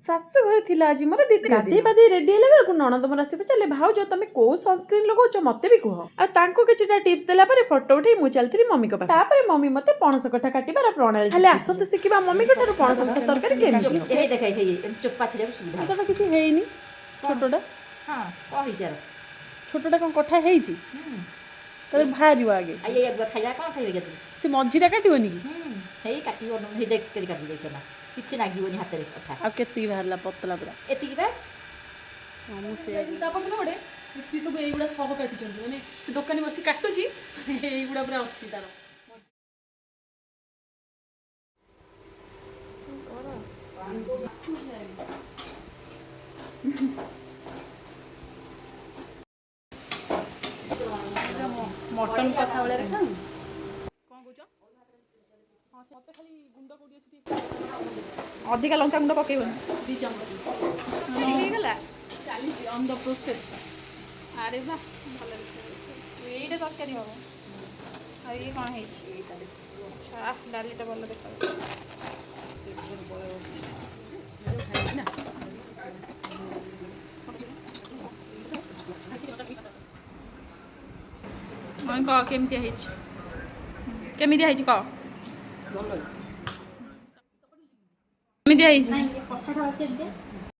ଶାଶୁ ଘରେ ଥିଲା ଆଜି ମୋର ଦିଦି ଗାଧେଇ ପାଧେଇ ରେଡି ହେଲା ବେଳକୁ ନଣନ୍ଦ ମୋର ଆସି ପଚାରିଲେ ଭାଉଜ ତମେ କୋଉ ସନସ୍କ୍ରିନ୍ ଲଗାଉଛ ମତେ ବି କୁହ। ଆଉ ତାଙ୍କୁ କିଛିଟା ଟିପ୍ସ ଦେଲା ପରେ ଫଟୋ ଉଠେଇ ମୁଁ ଚାଲିଥିଲି ମମିଙ୍କ ପାଖରେ। ତାପରେ ମମି ମତେ ପଣସ କଠା କାଟିବାର ପ୍ରଣାଳୀ ହେଲେ ଆସନ୍ତୁ ଶିଖିବା ମମିଙ୍କ ଠାରୁ ପଣସ କଠା ତରକାରୀ କେମିତି ହବ। ହେଇ ଦେଖ ହେଇ ଚୋପା ଛିଡ଼ିବାକୁ ସୁବିଧା ଏଇଟା ତ କିଛି ହେଇନି ଛୋଟଟା ହଁ କ'ଣ ହେଇଛି ଆର ଛୋଟଟା କ'ଣ କଠା ହେଇଛି ତାପରେ ବାହାରିବ ଆଗେ ଏଇ ଖାଇବା କ'ଣ ଖାଇବେ କେତେ ସେ ମଝିଟା କାଟିବନି କି ହେଇ କାଟିବ ହେଇ ଦେଖ କେତେ କାଟି ଦେଇଥିଲା କିଛି ନାଗିବନି ହାତରେ କଥା ଆଉ କେତିକି ବାହାରିଲା ପତଳା ପୁରା ଏତିକି ବା ହଁ ମୁଁ ସେ ତାପର ଗୋଟେ ସିଏ ସବୁ ଏଇଗୁଡ଼ା ସହ କାଟିଛନ୍ତି ମାନେ ସେ ଦୋକାନୀ ବସି କାଟୁଛି ଏଇଗୁଡ଼ା ପୁରା ଅଛି ତାର ମଟନ କଷା ଭଳିଆ ଦେଖାଯାଉନି କ'ଣ କହୁଛ ହଁ ସେ ମତେ ଖାଲି ଗୁଣ୍ଡ କୋଉଠି ଅଛି ଟିକେ ଅଧିକା ଲଙ୍କା ଗୁଣ୍ଡ ପକେଇବନି। 2 ଚାମଚ ହେଇଗଲା ଚାଲିଛି ଅନ୍ ଦ ପ୍ରୋସେସ୍ ଆରେ ବା ଭଲ ଏଇଟା ତରକାରୀ ହବ ଆଉ ଇଏ କ'ଣ ହେଇଛି ଆଚ୍ଛା ଡାଲିଟା ଭଲ ଦେଖାଯାଉଛି ନା ମମି କହ କେମିତିଆ ହେଇଛି କେମିତିଆ ହେଇଛି କହ ଭଲ ହେଇଛି କେମିତିଆ ହେଇଛି ନାଇଁ କଠାଟା ସେମିତି